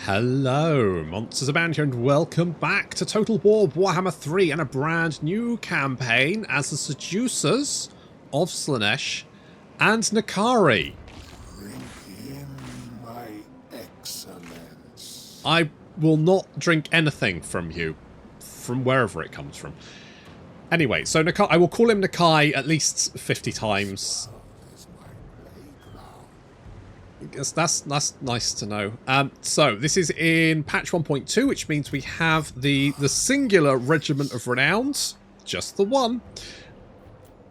Hello, Monsters Abound here, and welcome back to Total War Warhammer 3 and a brand new campaign as the Seducers of Slaanesh and Nakari. Drink in, my excellence. I will not drink anything from you, from wherever it comes from. Anyway, so I will call him Nakai at least 50 times. That's nice to know. So this is in patch 1.2, which means we have the singular Regiment of Renowns, just the one,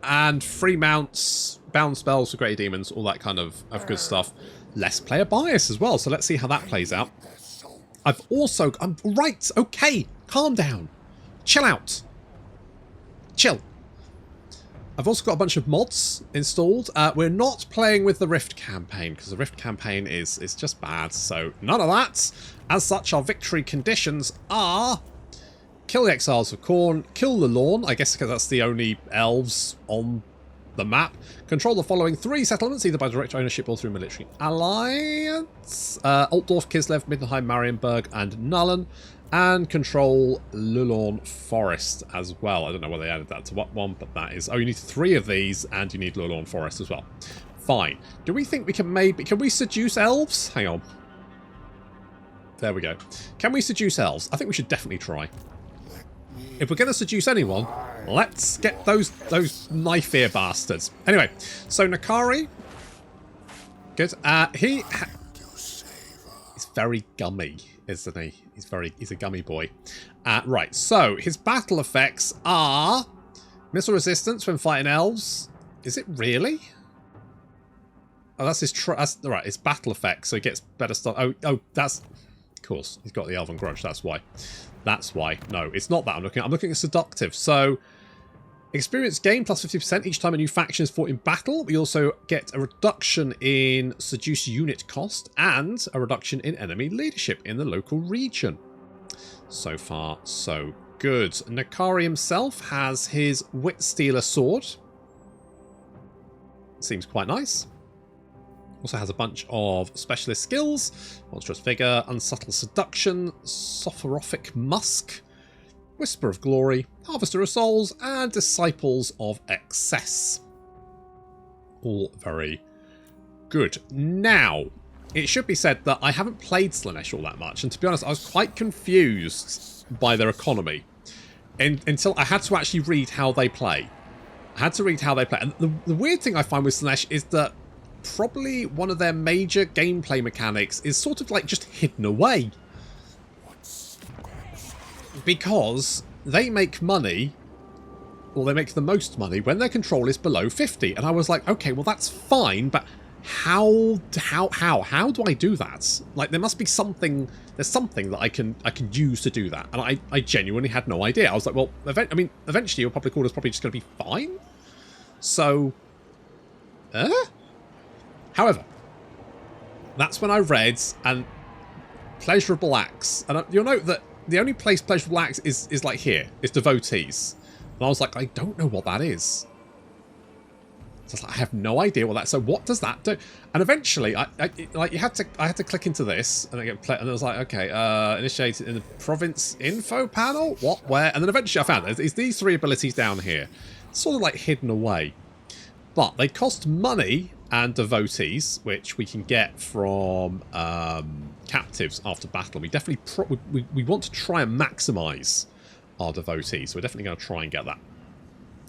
and free mounts, bound spells for great demons, all that kind of good stuff. Less player bias as well, so let's see how that plays out. I'm right, okay, calm down, chill out, chill. I've also got a bunch of mods installed. We're not playing with the Rift campaign because the Rift campaign is just bad. So none of that. As such, our victory conditions are kill the Exiles of Khorne, kill the Lorn, I guess because that's the only elves on the map. Control the following 3 settlements, either by direct ownership or through military alliance. Altdorf, Kislev, Middenheim, Marienburg, and Nullen. And control Lulorn Forest as well. I don't know why they added that to what one, but that is... Oh, you need 3 of these, and you need Lulorn Forest as well. Fine. Do we think we can maybe... Can we seduce elves? Hang on. There we go. Can we seduce elves? I think we should definitely try. If we're going to seduce anyone, let's get those knife-ear bastards. Anyway, so Nakari. Good. He's very gummy, isn't he? He's a gummy boy. Right, so his battle effects are missile resistance when fighting elves. Is it really? Oh, that's his right, his battle effects, so he gets better stuff. Oh, that's of course, he's got the Elven Grudge, that's why. That's why. No, it's not that I'm looking at seductive. So experience gain plus 50% each time a new faction is fought in battle. We also get a reduction in seduce unit cost and a reduction in enemy leadership in the local region. So far, so good. Nakari himself has his Wit Stealer sword. Seems quite nice. Also has a bunch of specialist skills. Monstrous Figure, Unsubtle Seduction, Sophorophic Musk, Whisper of Glory, Harvester of Souls, and Disciples of Excess. All very good. Now, it should be said that I haven't played Slaanesh all that much, and to be honest, I was quite confused by their economy until I had to actually read how they play. I had to read how they play. And the weird thing I find with Slaanesh is that probably one of their major gameplay mechanics is sort of like just hidden away. Because they make money, or they make the most money, when their control is below 50. And I was like, okay, well that's fine, but how do I do that? Like, there must be something, there's something that I can use to do that. And I genuinely had no idea. I was like, well, eventually your public order is probably just going to be fine. So, however, that's when I read and pleasurable acts. And you'll note that the only place pleasurable acts is like here. It's devotees. And I was like, I don't know what that is. So I have no idea what that. So what does that do? And eventually, I had to click into this, and I was like, okay, initiated in the province info panel. What? Where? And then eventually, I found it's these 3 abilities down here, sort of like hidden away, but they cost money and devotees, which we can get from captives after battle. We definitely we want to try and maximize our devotees, so we're definitely going to try and get that.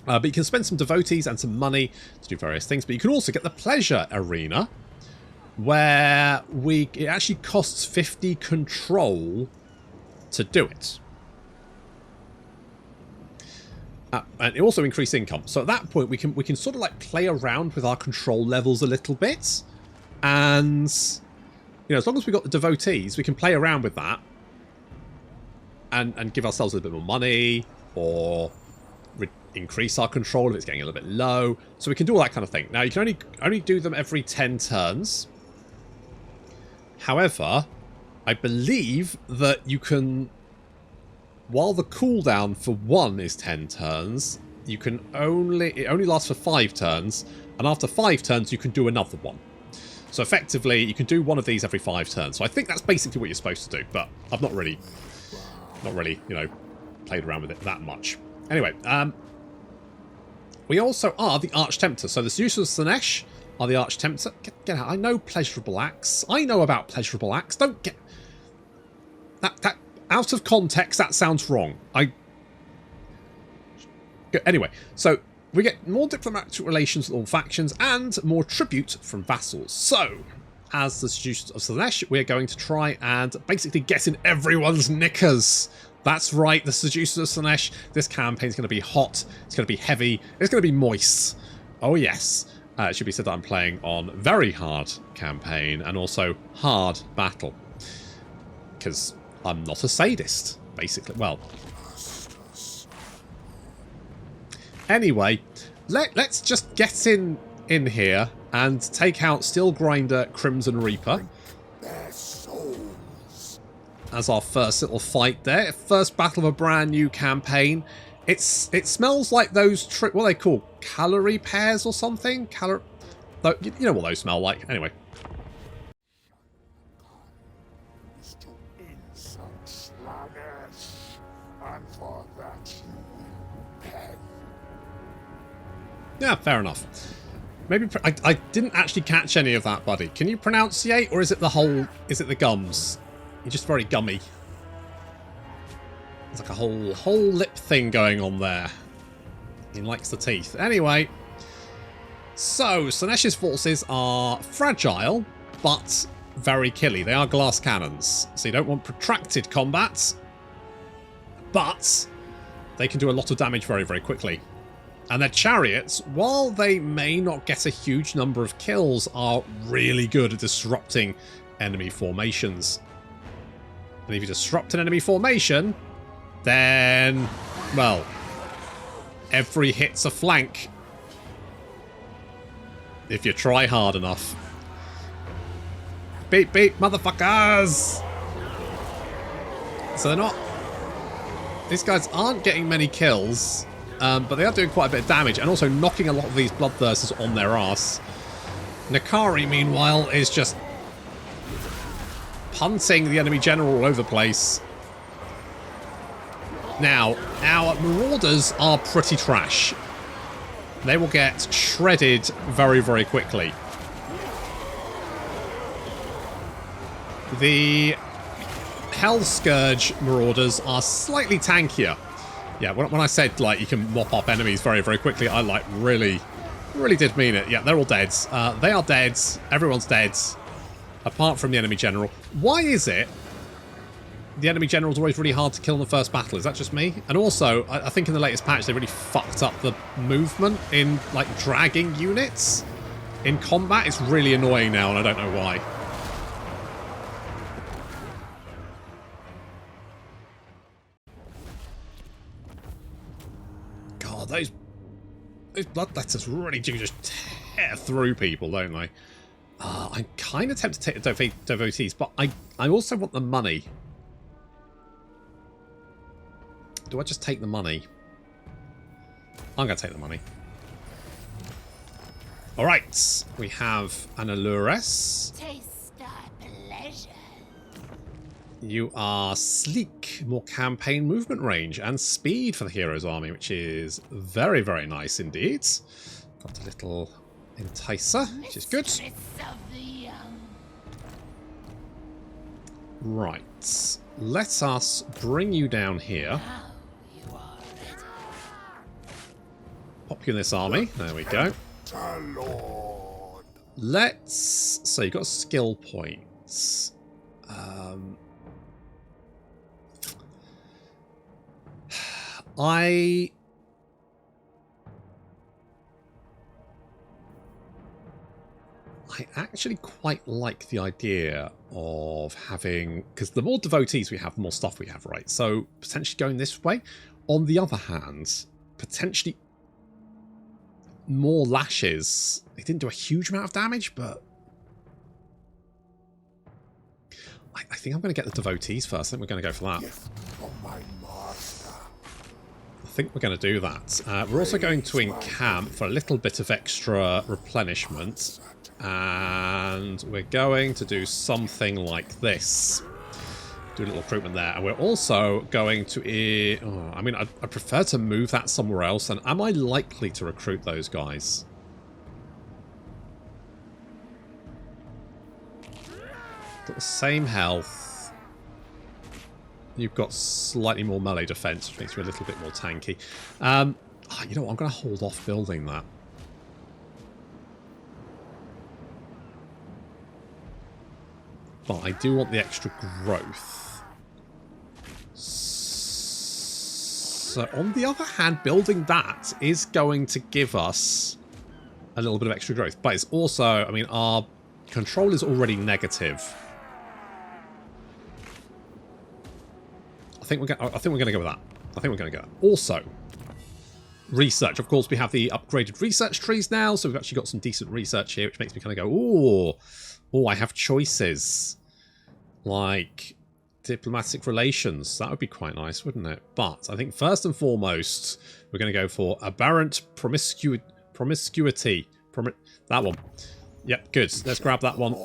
But you can spend some devotees and some money to do various things. But you can also get the pleasure arena, where it actually costs 50 control to do it. And it also increases income. So at that point, we can sort of like play around with our control levels a little bit. And, you know, as long as we've got the devotees, we can play around with that. And give ourselves a little bit more money, or increase our control if it's getting a little bit low. So we can do all that kind of thing. Now, you can only do them every 10 turns. However, I believe that you can, while the cooldown for 1 is 10 turns, it only lasts for 5 turns, and after 5 turns you can do another one. So effectively, you can do one of these every 5 turns. So I think that's basically what you're supposed to do, but I've not really, you know, played around with it that much. Anyway, we also are the Arch-Tempter. So the Seducers of Slaanesh are the Arch-Tempter. Get out. I know pleasurable acts. I know about pleasurable acts. Don't get... That out of context, that sounds wrong. Anyway, so we get more diplomatic relations with all factions and more tribute from vassals. So, as the Seducers of Slaanesh, we're going to try and basically get in everyone's knickers. That's right, the Seducers of Slaanesh. This campaign is going to be hot. It's going to be heavy. It's going to be moist. Oh yes. It should be said that I'm playing on very hard campaign and also hard battle. Because I'm not a sadist, basically. Well, anyway, let's just get in here and take out Steel Grinder, Crimson Reaper as our first little fight there. First battle of a brand new campaign. It smells like those what are they called? Calorie pears or something? You know what those smell like. Anyway. Yeah, fair enough. Maybe I didn't actually catch any of that, buddy. Can you pronunciate, or is it the gums? You're just very gummy. There's like a whole lip thing going on there. He likes the teeth. Anyway, so Slaanesh's forces are fragile, but very killy. They are glass cannons, so you don't want protracted combat, but they can do a lot of damage very, very quickly. And their chariots, while they may not get a huge number of kills, are really good at disrupting enemy formations. And if you disrupt an enemy formation, then, well, every hit's a flank. If you try hard enough. Beep, beep, motherfuckers! So they're not... These guys aren't getting many kills, but they are doing quite a bit of damage and also knocking a lot of these bloodthirsters on their ass. Nakari, meanwhile, is just punting the enemy general all over the place. Now, our marauders are pretty trash. They will get shredded very, very quickly. The Hell Scourge marauders are slightly tankier. Yeah, when I said, like, you can mop up enemies very, very quickly, I, like, really did mean it. Yeah, they're all dead. They are dead. Everyone's dead. Apart from the enemy general. Why is it the enemy general's always really hard to kill in the first battle? Is that just me? And also, I think in the latest patch, they really fucked up the movement in, like, dragging units in combat. It's really annoying now, and I don't know why. God, those bloodletters really do just tear through people, don't they? I'm kind of tempted to take the devotees, but I also want the money. Do I just take the money? I'm going to take the money. Alright, we have an Allures. Taste our pleasure. You are sleek, more campaign movement range, and speed for the hero's army, which is very, very nice indeed. Got a little enticer, which is good. Right, let us bring you down here. Pop you in this army. There we go. Let's... So you've got skill points. I actually quite like the idea of having... Because the more devotees we have, the more stuff we have, right? So potentially going this way. On the other hand, potentially more lashes. It didn't do a huge amount of damage, but I think I'm going to get the devotees first. I think we're going to go for that. I think we're going to do that. We're also going to encamp for a little bit of extra replenishment. And And we're going to do something like this. Do a little recruitment there. And we're also going to... I mean, I prefer to move that somewhere else. And am I likely to recruit those guys? Got the same health. You've got slightly more melee defense, which makes you a little bit more tanky. You know what? I'm going to hold off building that. But I do want the extra growth. So on the other hand, building that is going to give us a little bit of extra growth. But it's also, I mean, our control is already negative. I think we're going to go with that. I think we're going to go. Also, research. Of course, we have the upgraded research trees now, so we've actually got some decent research here, which makes me kind of go, ooh, I have choices. Like diplomatic relations. That would be quite nice, wouldn't it? But I think first and foremost, we're going to go for aberrant promiscuity. That one. Yep, good. Let's grab that one.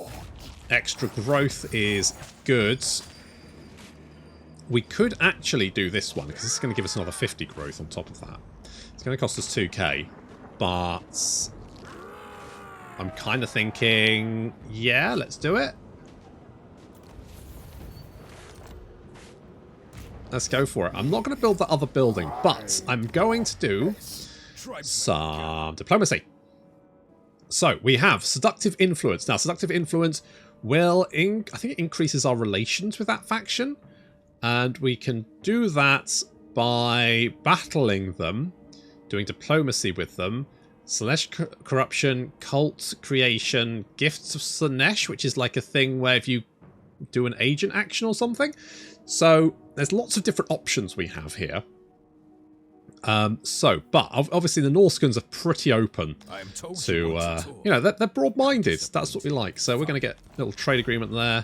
Extra growth is good. We could actually do this one, because this is going to give us another 50 growth on top of that. It's going to cost us 2k, but I'm kind of thinking, yeah, let's do it. Let's go for it. I'm not going to build that other building, but I'm going to do some diplomacy. So we have seductive influence. Now, seductive influence will, I think it increases our relations with that faction. And we can do that by battling them, doing diplomacy with them. Slaanesh corruption, cult creation, gifts of Slaanesh, which is like a thing where if you do an agent action or something. So there's lots of different options we have here. But obviously the Norskans are pretty open to, you know, they're broad-minded. That's what we like. So we're going to get a little trade agreement there,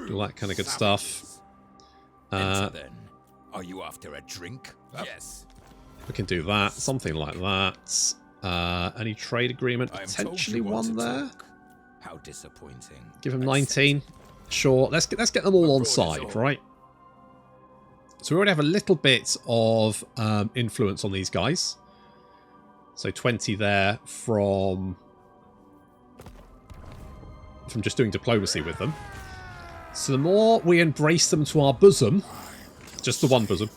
do that kind of good stuff. Then. Are you after a drink? Yes. We can do that, something like that. Any trade agreement? Potentially one there. How disappointing. Give him 19. Sure. Let's get them all on side, right? So we already have a little bit of influence on these guys. So 20 there from just doing diplomacy with them. So the more we embrace them to our bosom, just the one bosom,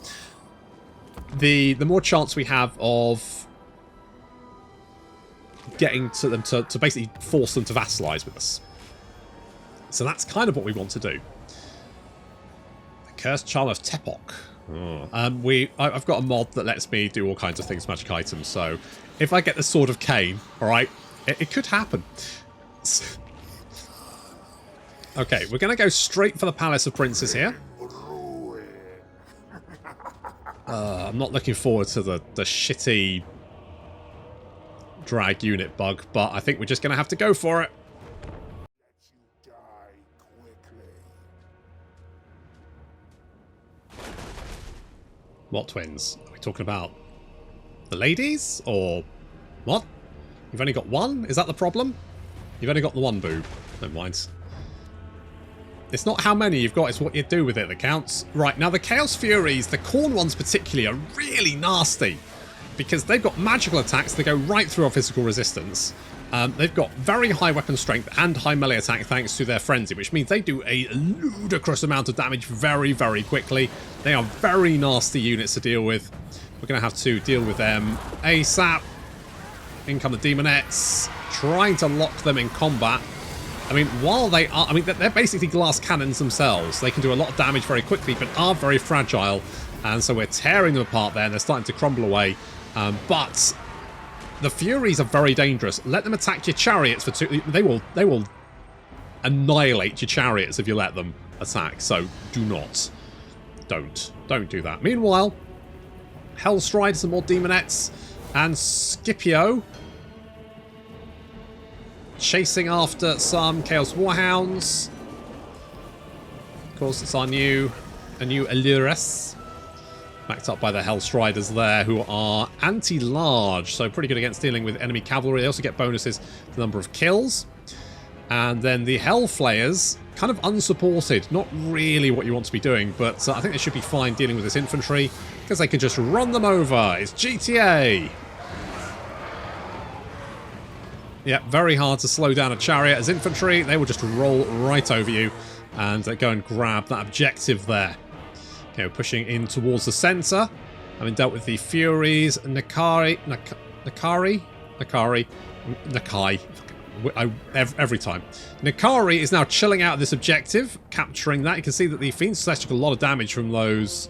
the more chance we have of getting to them to basically force them to vassalize with us. So that's kind of what we want to do. The Cursed Charm of Tepok. Oh. I've got a mod that lets me do all kinds of things, magic items. So if I get the Sword of Cain, all right, it could happen. Okay, we're going to go straight for the Palace of Princes here. I'm not looking forward to the shitty drag unit bug, but I think we're just going to have to go for it. What twins? Are we talking about the ladies? Or what? You've only got one? Is that the problem? You've only got the one boob. Never mind. It's not how many you've got, it's what you do with it that counts. Right, now the Chaos Furies, the Khorne ones particularly, are really nasty. Because they've got magical attacks that go right through our physical resistance. They've got very high weapon strength and high melee attack thanks to their frenzy, which means they do a ludicrous amount of damage very, very quickly. They are very nasty units to deal with. We're going to have to deal with them ASAP. In come the Demonettes, trying to lock them in combat. I mean, while they are... I mean, they're basically glass cannons themselves. They can do a lot of damage very quickly, but are very fragile. And so we're tearing them apart there, and they're starting to crumble away. But the Furies are very dangerous. Let them attack your chariots for two... They will annihilate your chariots if you let them attack. So do not. Don't do that. Meanwhile, Hellstride, some more Demonettes, and Scipio chasing after some Chaos Warhounds. Of course, it's a new Allurus. Backed up by the Hellstriders there, who are anti-large, so pretty good against dealing with enemy cavalry. They also get bonuses to the number of kills. And then the Hellflayers, kind of unsupported. Not really what you want to be doing, but I think they should be fine dealing with this infantry, because they can just run them over. It's GTA! Yeah, very hard to slow down a chariot as infantry. They will just roll right over you and go and grab that objective there. Okay, we're pushing in towards the centre. Having dealt with the Furies, Nakai. Every time. Nakari is now chilling out this objective, capturing that. You can see that the Fiend Slash took a lot of damage from those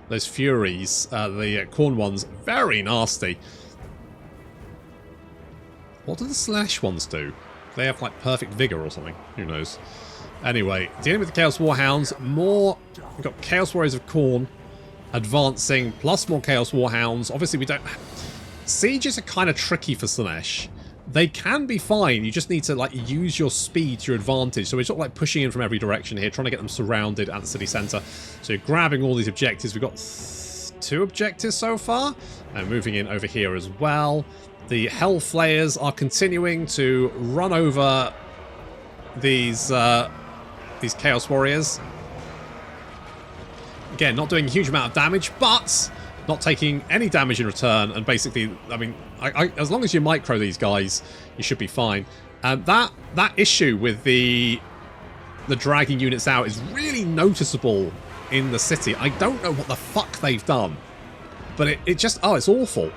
Furies, the Khorne ones. Very nasty. What do the Slash ones do? They have like perfect vigor or something. Who knows? Anyway, dealing with the Chaos Warhounds, we've got Chaos Warriors of Khorne advancing, plus more Chaos Warhounds. Obviously, we don't. Sieges are kind of tricky for Slaanesh. They can be fine. You just need to like use your speed to your advantage. So we're sort of like pushing in from every direction here, trying to get them surrounded at the city centre. So you're grabbing all these objectives. We've got 2 objectives so far, and moving in over here as well. The Hellflayers are continuing to run over these Chaos Warriors. Again, not doing a huge amount of damage, but not taking any damage in return. And basically, I mean, as long as you micro these guys, you should be fine. That issue with the dragging units out is really noticeable in the city. I don't know what the fuck they've done, but it just, oh, it's awful.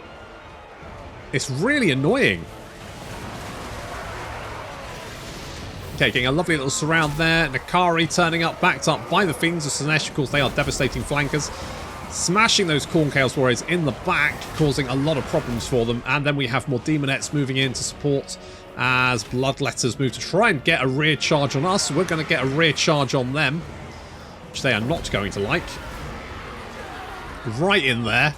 It's really annoying. Okay, getting a lovely little surround there. Nakari turning up, backed up by the Fiends of Slaanesh. Of course, they are devastating flankers. Smashing those Khorne Chaos Warriors in the back, causing a lot of problems for them. And then we have more Demonettes moving in to support as Bloodletters move to try and get a rear charge on us. We're going to get a rear charge on them, which they are not going to like. Right in there.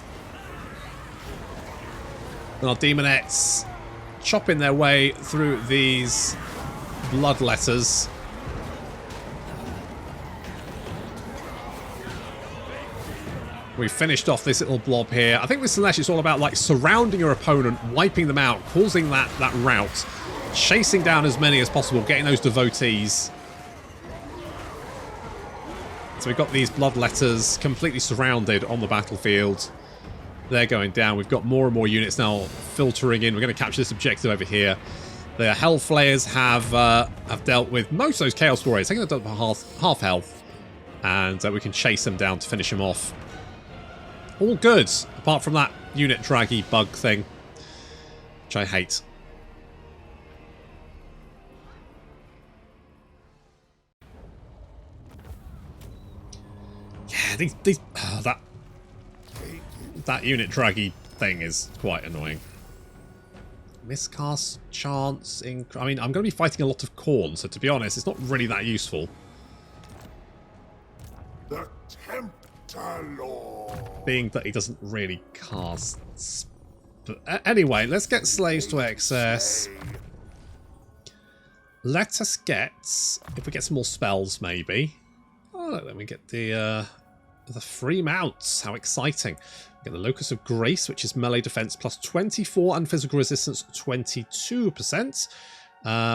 And our Demonettes chopping their way through these Bloodletters. We finished off this little blob here. I think with Slaanesh it's all about like surrounding your opponent, wiping them out, causing that rout, chasing down as many as possible, getting those devotees. So we've got these Bloodletters completely surrounded on the battlefield. They're going down. We've got more and more units now filtering in. We're going to capture this objective over here. The Hellflayers have dealt with most of those Chaos Warriors. I think they've done half health. And we can chase them down to finish them off. All good, apart from that unit draggy bug thing, which I hate. Yeah, that unit draggy thing is quite annoying. Miscast chance. I mean, I'm going to be fighting a lot of Khorne, so to be honest, it's not really that useful. The Tempter Lord. Being that he doesn't really cast. But anyway, let's get slaves to excess. Let us get, if we get some more spells, maybe. Oh, let me get the free mounts. How exciting! We get the Locus of Grace, which is melee defense plus 24 and physical resistance 22%.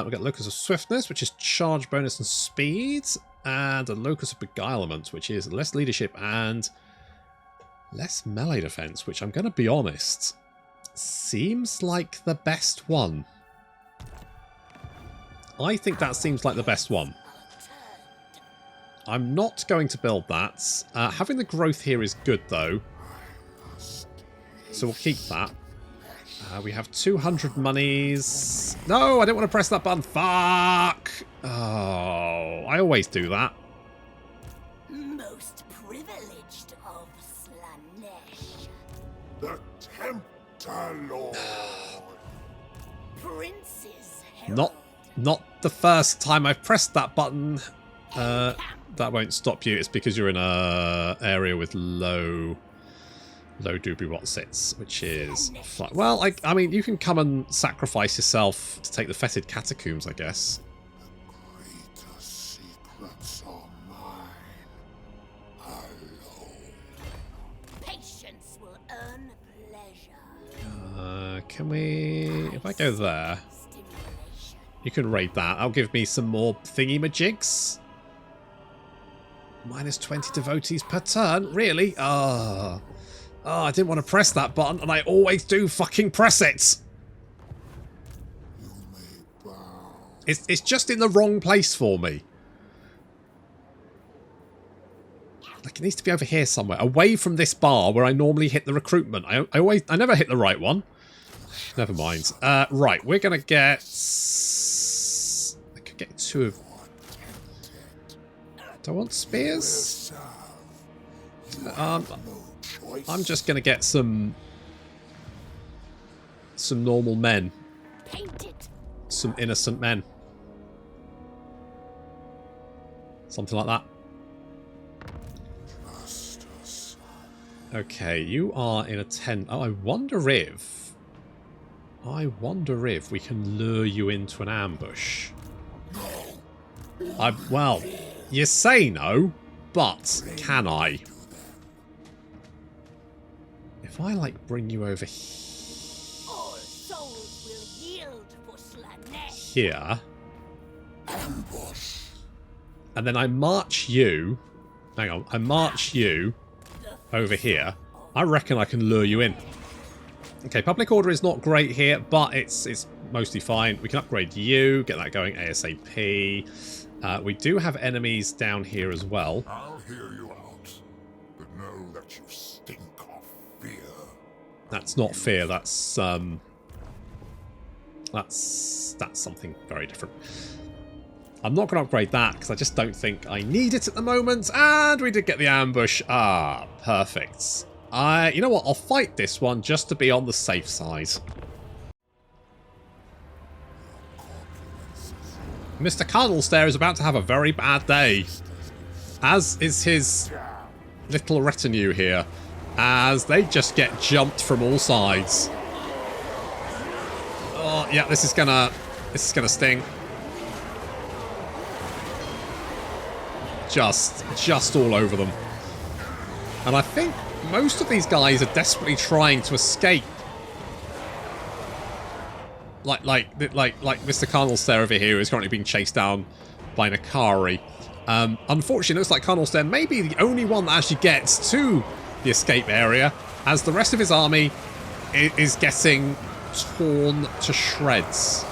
We get Locus of Swiftness, which is charge bonus and speed, and a Locus of Beguilement, which is less leadership and less melee defense, which I'm going to be honest, seems like the best one. I think that seems like the best one. I'm not going to build that. Having the growth here is good, though. So we'll keep that. We have 200 monies. No, I don't want to press that button. Fuck! Oh, I always do that. Most privileged of Slaanesh. The Tempter Lord. Prince's herald. Not the first time I've pressed that button. That won't stop you. It's because you're in a area with low doobie what sits, which is fine. Well, I mean, you can come and sacrifice yourself to take the fetid catacombs, I guess. The greatest secrets are mine alone. Patience will earn pleasure. Can we... If I go there... Stimulation. You can raid that. That'll give me some more thingy-majigs. Minus 20 devotees per turn? Really? Oh, I didn't want to press that button, and I always do fucking press it. You may bow. It's just in the wrong place for me. Like, it needs to be over here somewhere, away from this bar where I normally hit the recruitment. I never hit the right one. Never mind. Right, we're gonna get... I could get 2 of... Do I want spears? I'm just gonna get some normal men. Paint it. Some innocent men. Something like that. Okay, you are in a tent. Oh, I wonder if we can lure you into an ambush. Well, you say no, but can I? If I, like, bring you over All souls will yield for Slaanesh. here, Ambush. and then I march you... Hang on, I march you over here, I reckon I can lure you in. Okay, public order is not great here, but it's mostly fine. We can upgrade you, get that going ASAP. We do have enemies down here as well. I'll hear you out, but know that you stink of fear. That's not fear, that's something very different. I'm not going to upgrade that because I just don't think I need it at the moment. And we did get the ambush. Ah, perfect. You know what? I'll fight this one just to be on the safe side. Mr. Cardinalstare is about to have a very bad day. As is his little retinue here. As they just get jumped from all sides. Oh, yeah, this is gonna sting. Just all over them. And I think most of these guys are desperately trying to escape. Like Mr. Cardinalstare over here is currently being chased down by Nakari. Unfortunately, it looks like Cardinalstare may be the only one that actually gets to the escape area, as the rest of his army is getting torn to shreds.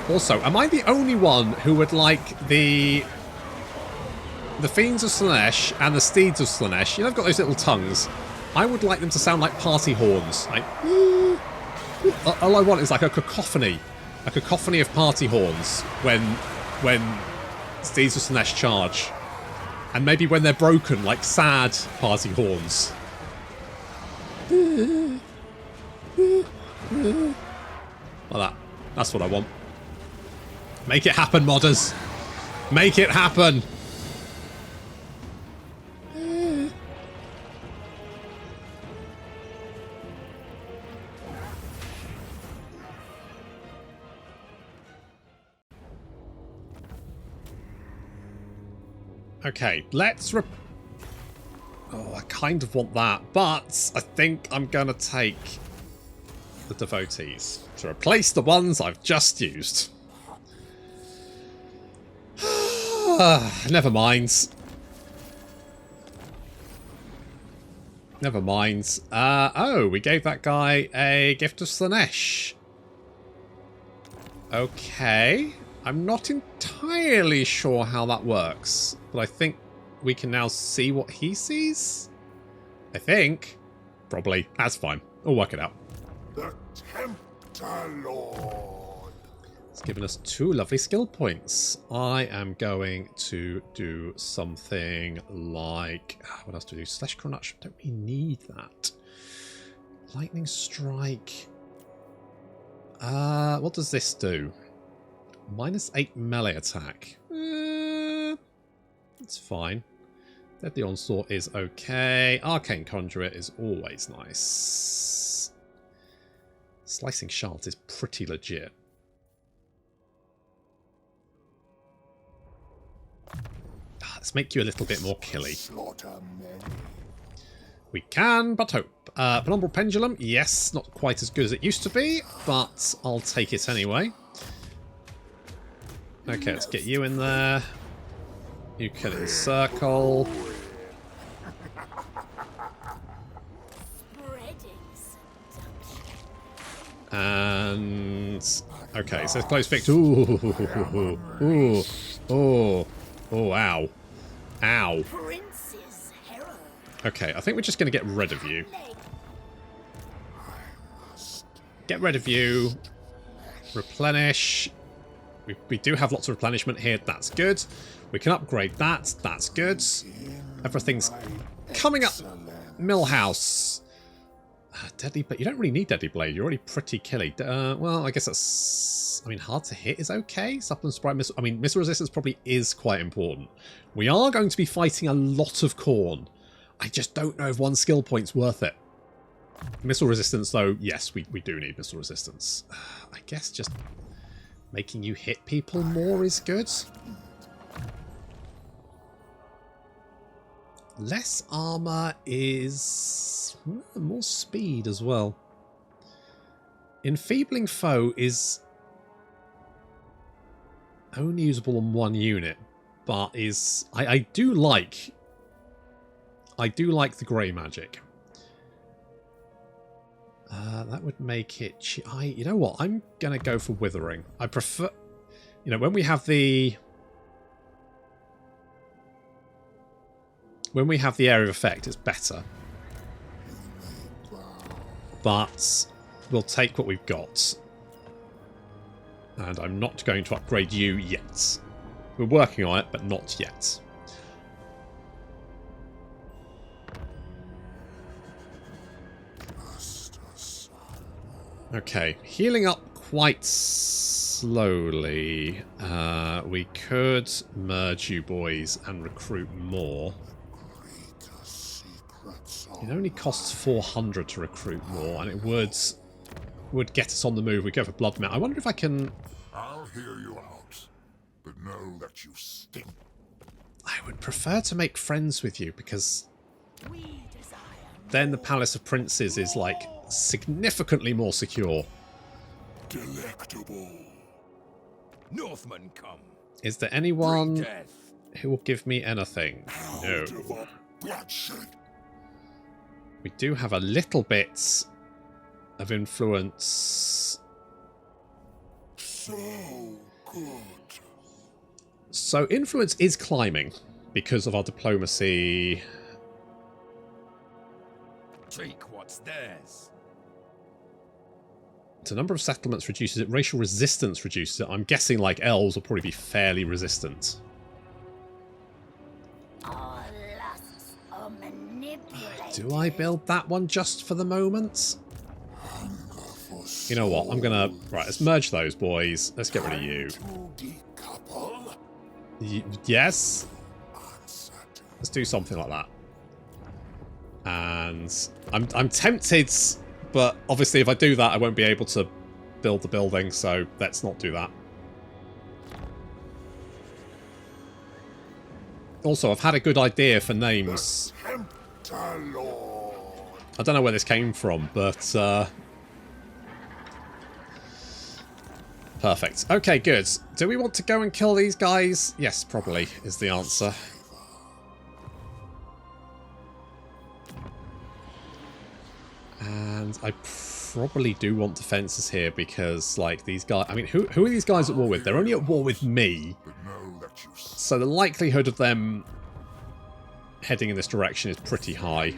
Also, am I the only one who would like the Fiends of Slaanesh and the Steeds of Slaanesh? You know, they've got those little tongues. I would like them to sound like party horns. Like, all I want is like a cacophony of party horns when Steeds of Slaanesh charge, and maybe when they're broken, like sad party horns. Like that. That's what I want. Make it happen, modders. Make it happen. Okay, let's oh, I kind of want that, but I think I'm gonna take the devotees to replace the ones I've just used. Never mind. Never mind. Oh, we gave that guy a gift of Slaanesh. Okay. I'm not entirely sure how that works, but I think we can now see what he sees? I think. Probably. That's fine. We'll work it out. The Tempter Lord. It's given us 2 lovely skill points. I am going to do something like... What else do we do? Slash Crush. Don't we need that? Lightning Strike. What does this do? -8 melee attack. It's fine. Deadly Onslaught is okay. Arcane Conjurer is always nice. Slicing Shard is pretty legit. Let's make you a little bit more killy. Slaughter many. We can but hope. Penumbral Pendulum, yes, not quite as good as it used to be, but I'll take it anyway. Okay, let's get you in there. You can encircle. And okay, so close fix. Ooh, ow, ow. Okay, I think we're just going to get rid of you. Get rid of you. Replenish. We do have lots of replenishment here. That's good. We can upgrade that. That's good. Everything's coming up. Millhouse. Deadly Blade. You don't really need Deadly Blade. You're already pretty killy. Well, I guess that's... I mean, hard to hit is okay. Supplement Sprite Missile... I mean, missile resistance probably is quite important. We are going to be fighting a lot of Khorne. I just don't know if one skill point's worth it. Missile resistance, though, yes, we do need missile resistance. I guess just making you hit people more is good. Less armor is more speed as well. Enfeebling Foe is only usable on one unit, but is I do like the grey magic. That would make it... you know what? I'm going to go for Withering. I prefer... You know, when we have the... When we have the area of effect, it's better. But we'll take what we've got. And I'm not going to upgrade you yet. We're working on it, but not yet. Okay, healing up quite slowly. We could merge you boys and recruit more. It only costs 400 to recruit more, and it would get us on the move. We go for Blood Melt. I wonder if I can... I'll hear you out, but know that you stink. I would prefer to make friends with you, because then the Palace of Princes is, like, significantly more secure. Delectable. Northmen come. Is there anyone who will give me anything? No. We do have a little bit of influence. So good. So influence is climbing because of our diplomacy. Take what's theirs. The number of settlements reduces it. Racial resistance reduces it. I'm guessing like elves will probably be fairly resistant. Do I build that one just for the moment? You know what? I'm gonna... Right, let's merge those boys. Let's get rid of you. Yes? Let's do something like that. And I'm tempted, but obviously if I do that I won't be able to build the building, so let's not do that. Also, I've had a good idea for names. I don't know where this came from, but... Perfect. Okay, good. Do we want to go and kill these guys? Yes, probably, is the answer. And I probably do want defenses here because, like, these guys... I mean, who are these guys at war with? They're only at war with me. So the likelihood of them heading in this direction is pretty high.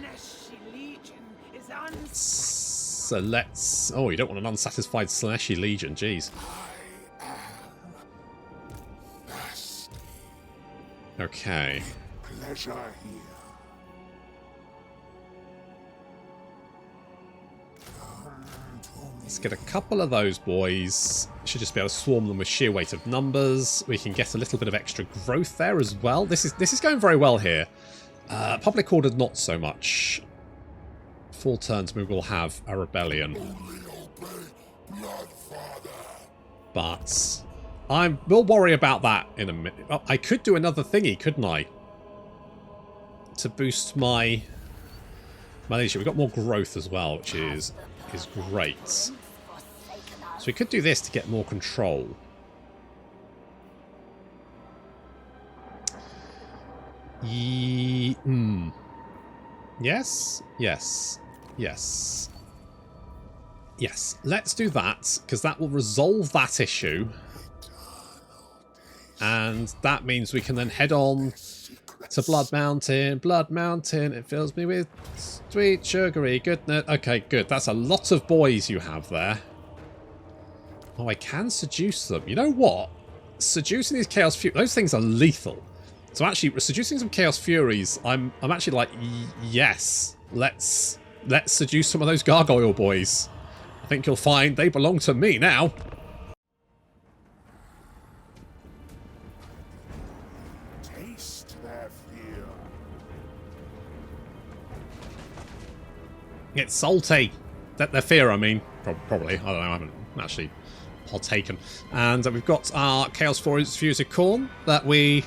So let's... Oh, you don't want an unsatisfied Slaaneshi Legion, jeez. Okay. Pleasure here. Let's get a couple of those boys. Should just be able to swarm them with sheer weight of numbers. We can get a little bit of extra growth there as well. This is going very well here. Public order, not so much. 4 turns we will have a rebellion. But we'll worry about that in a minute. Oh, I could do another thingy, couldn't I? To boost my Malaysia, we've got more growth as well, which is great. So we could do this to get more control. Yes, yes, yes. Yes, let's do that, because that will resolve that issue. And that means we can then head on to Blood Mountain. Blood Mountain, it fills me with sweet, sugary goodness. Okay, good. That's a lot of boys you have there. Oh, I can seduce them. You know what? Seducing these Chaos Furies, those things are lethal. So actually, seducing some Chaos Furies, I'm actually like, yes, let's seduce some of those Gargoyle boys. I think you'll find they belong to me now. Taste their fear. It's salty. Their fear, I mean. Probably. I don't know. I haven't actually partaken. And we've got our Chaos Fuser Corn that we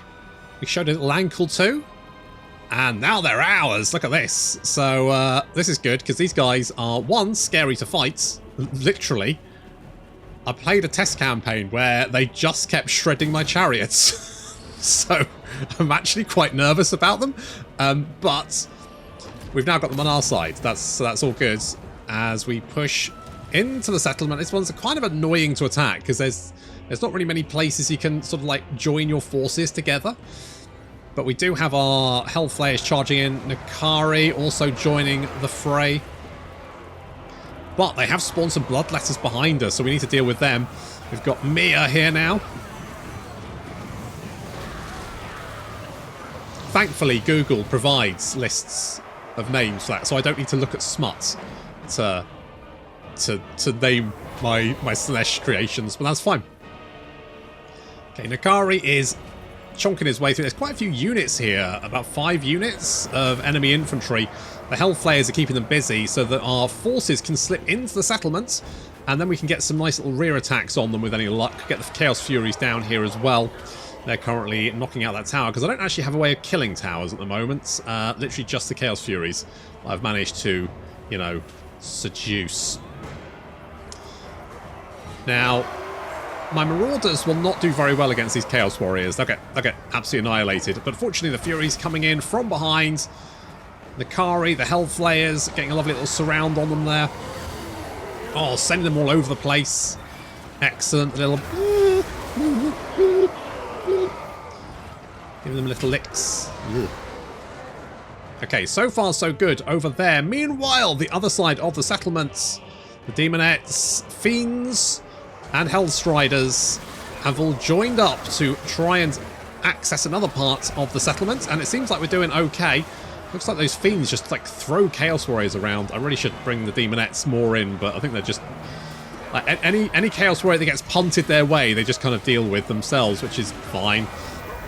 showed a little ankle to. And now they're ours. Look at this. So this is good because these guys are, one, scary to fight. Literally. I played a test campaign where they just kept shredding my chariots. So I'm actually quite nervous about them. But we've now got them on our side. So that's all good. As we push into the settlement, this one's kind of annoying to attack because there's not really many places you can sort of like join your forces together. But we do have our Hellflayers charging in. Nakari also joining the fray. But they have spawned some Bloodletters behind us, so we need to deal with them. We've got Mia here now. Thankfully, Google provides lists of names for that, so I don't need to look at smut to name my Slaanesh creations, but that's fine. Okay, Nakari is chonking his way through. There's quite a few units here, about 5 units of enemy infantry. The Hellflayers are keeping them busy so that our forces can slip into the settlements, and then we can get some nice little rear attacks on them with any luck. Get the Chaos Furies down here as well. They're currently knocking out that tower, because I don't actually have a way of killing towers at the moment. Literally just the Chaos Furies I've managed to, you know, seduce. Now, my Marauders will not do very well against these Chaos Warriors. They'll get absolutely annihilated. But fortunately, the Furies coming in from behind. The Kari, the Hellflayers, getting a lovely little surround on them there. Oh, sending them all over the place. Excellent little... Giving them little licks. Okay, so far so good over there. Meanwhile, the other side of the settlements, the Demonettes, Fiends, and Hellstriders have all joined up to try and access another part of the settlement, and it seems like we're doing okay. Looks like those Fiends just like throw Chaos Warriors around. I really should bring the Demonettes more in, but I think they're just... like any Chaos Warrior that gets punted their way, they just kind of deal with themselves, which is fine.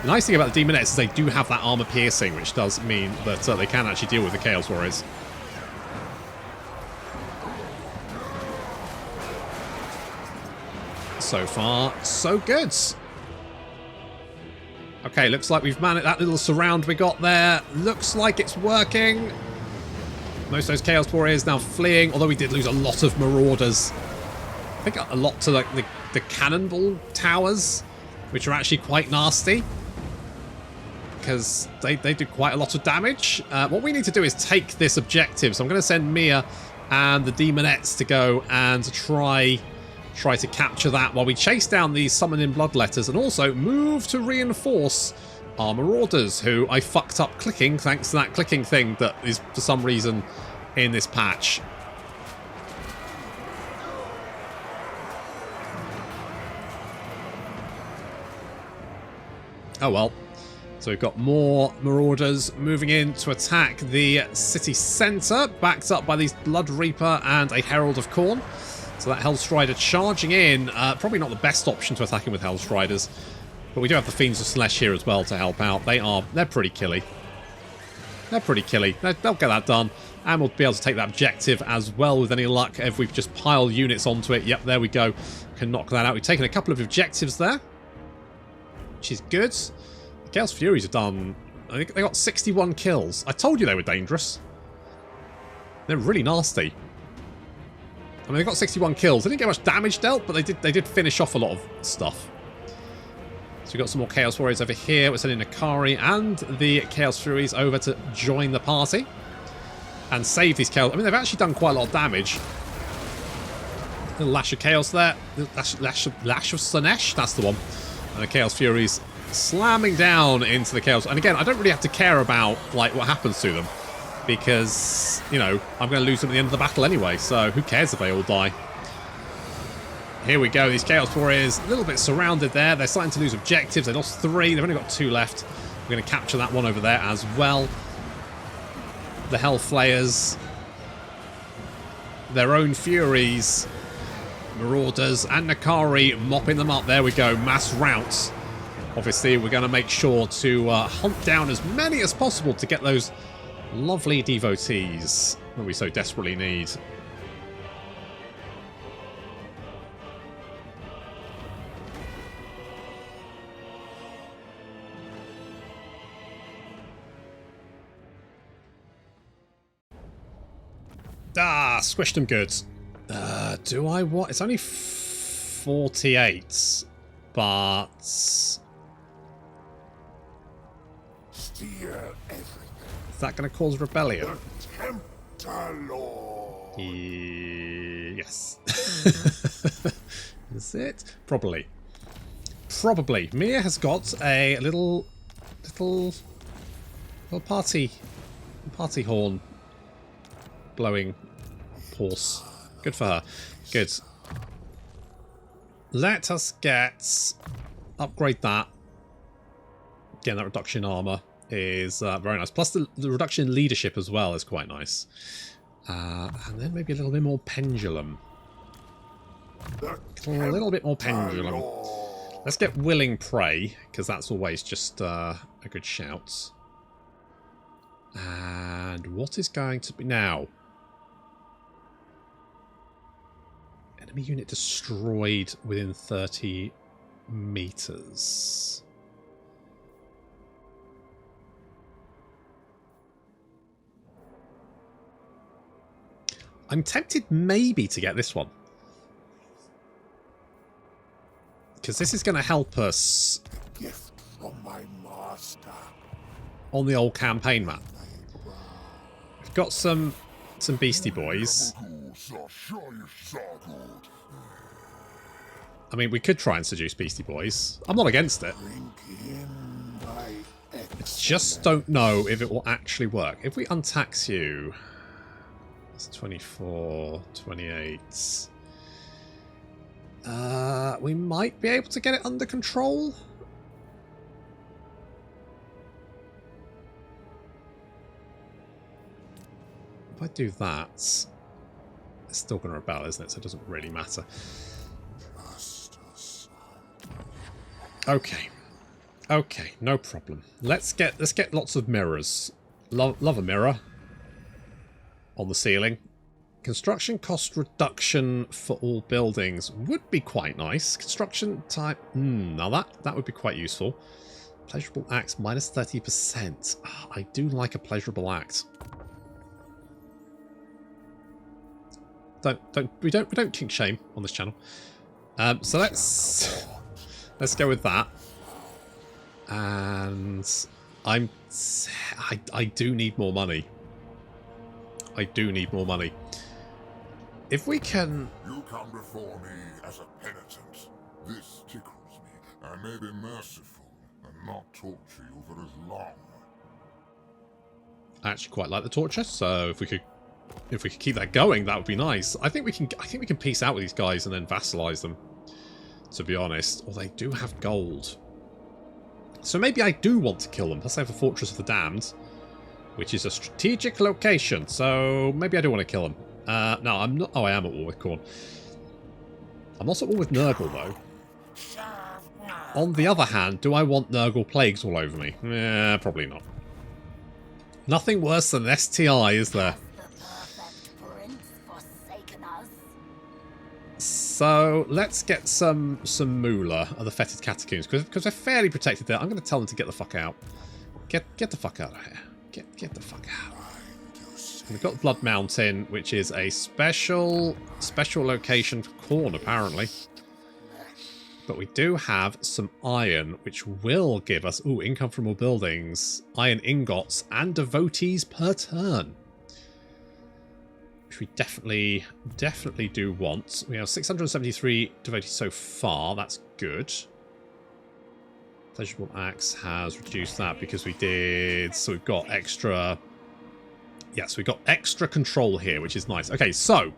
The nice thing about the Demonettes is they do have that armor piercing, which does mean that they can actually deal with the Chaos Warriors. So far, so good. Okay, looks like we've managed that little surround we got there. Looks like it's working. Most of those Chaos Warriors now fleeing, although we did lose a lot of Marauders. I think a lot to like the cannonball towers, which are actually quite nasty. Because they do quite a lot of damage. What we need to do is take this objective. So I'm going to send Mia and the Demonettes to go and try to capture that while we chase down these summoning Bloodletters and also move to reinforce our Marauders, who I fucked up clicking thanks to that clicking thing that is for some reason in this patch. Oh well. So we've got more Marauders moving in to attack the city centre, backed up by these Blood Reaper and a Herald of Khorne. So that Hellstrider charging in, probably not the best option to attacking with Hellstriders, but we do have the Fiends of Slaanesh here as well to help out. They're pretty killy. They're pretty killy. They'll get that done, and we'll be able to take that objective as well with any luck if we just pile units onto it. Yep, there we go. Can knock that out. We've taken a couple of objectives there, which is good. The Chaos Furies have done... I think they got 61 kills. I told you they were dangerous. They're really nasty. I mean, they got 61 kills. They didn't get much damage dealt, but they did finish off a lot of stuff. So we've got some more Chaos Warriors over here. We're sending Akari and the Chaos Furies over to join the party and save these Chaos. I mean, they've actually done quite a lot of damage. A little Lash of Chaos there. Lash of Slaanesh, that's the one. And the Chaos Furies slamming down into the Chaos. And again, I don't really have to care about like what happens to them because, you know, I'm going to lose them at the end of the battle anyway. So who cares if they all die? Here we go. These Chaos Warriors a little bit surrounded there. They're starting to lose objectives. They lost 3. They've only got 2 left. We're going to capture that one over there as well. The Hell Flayers. Their own Furies. Marauders and Nakari mopping them up. There we go. Mass rout. Obviously, we're going to make sure to hunt down as many as possible to get those lovely devotees that we so desperately need. Ah, squished them good. Do I what? It's only 48, but Steer everything. is that going to cause rebellion? Tempter Lord. Yes. Is it? Probably. Probably. Mia has got a little party horn blowing horse. Good for her. Good. Let us upgrade that. Again, that reduction in armor is very nice. Plus the reduction in leadership as well is quite nice. And then maybe a little bit more pendulum. A little bit more pendulum. Let's get willing prey, because that's always just a good shout. And what is going to be now? Enemy unit destroyed within 30 meters. I'm tempted maybe to get this one. Because this is going to help us Gift from my master. on the old campaign map. We've got some Beastie Boys. I mean, we could try and seduce Beastie Boys. I'm not against it. I just don't know if it will actually work. If we untax you... That's 24, 28... we might be able to get it under control. If I do that, it's still going to rebel, isn't it? So it doesn't really matter. Okay. Okay, no problem. Let's get lots of mirrors. Love a mirror on the ceiling. Construction cost reduction for all buildings would be quite nice. Construction type... now that would be quite useful. Pleasurable acts minus 30%. Oh, I do like a pleasurable act. We don't kink shame on this channel. So let's go with that. And I do need more money. I do need more money. If we can... You come before me as a penitent. This tickles me. I may be merciful and not torture you for as long. I actually quite like the torture, so if we could keep that going, that would be nice. I think we can peace out with these guys and then vassalize them, to be honest. Or they do have gold. So maybe I do want to kill them. Let's say the Fortress of the Damned, which is a strategic location. So maybe I do want to kill them. No, I'm not. Oh, I am at war with Khorne. I'm also at war with Nurgle, though. On the other hand, do I want Nurgle plagues all over me? Probably not. Nothing worse than an STI, is there? So let's get some moolah of the fetid catacombs, because they're fairly protected there. I'm going to tell them to get the fuck out. Get the fuck out of here. Get the fuck out. We've got Blood Mountain, which is a special location for corn, apparently. But we do have some iron, which will give us income from all buildings, iron ingots, and devotees per turn. Which we definitely do want. We have 673 devotees so far. That's good. Pleasurable Axe has reduced that because we did. So we've got extra. Yeah, so we've got extra control here, which is nice. Okay, so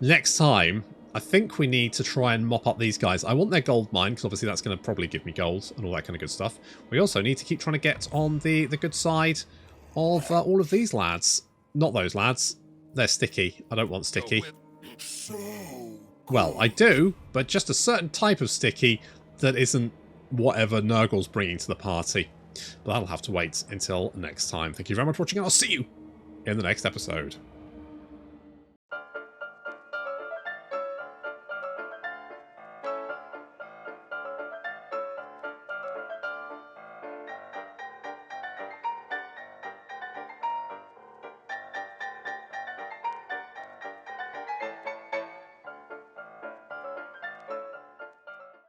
next time, I think we need to try and mop up these guys. I want their gold mine, because obviously that's going to probably give me gold and all that kind of good stuff. We also need to keep trying to get on the good side of all of these lads. Not those lads. They're sticky. I don't want sticky. Well, I do, but just a certain type of sticky that isn't whatever Nurgle's bringing to the party. But that'll have to wait until next time. Thank you very much for watching, and I'll see you in the next episode.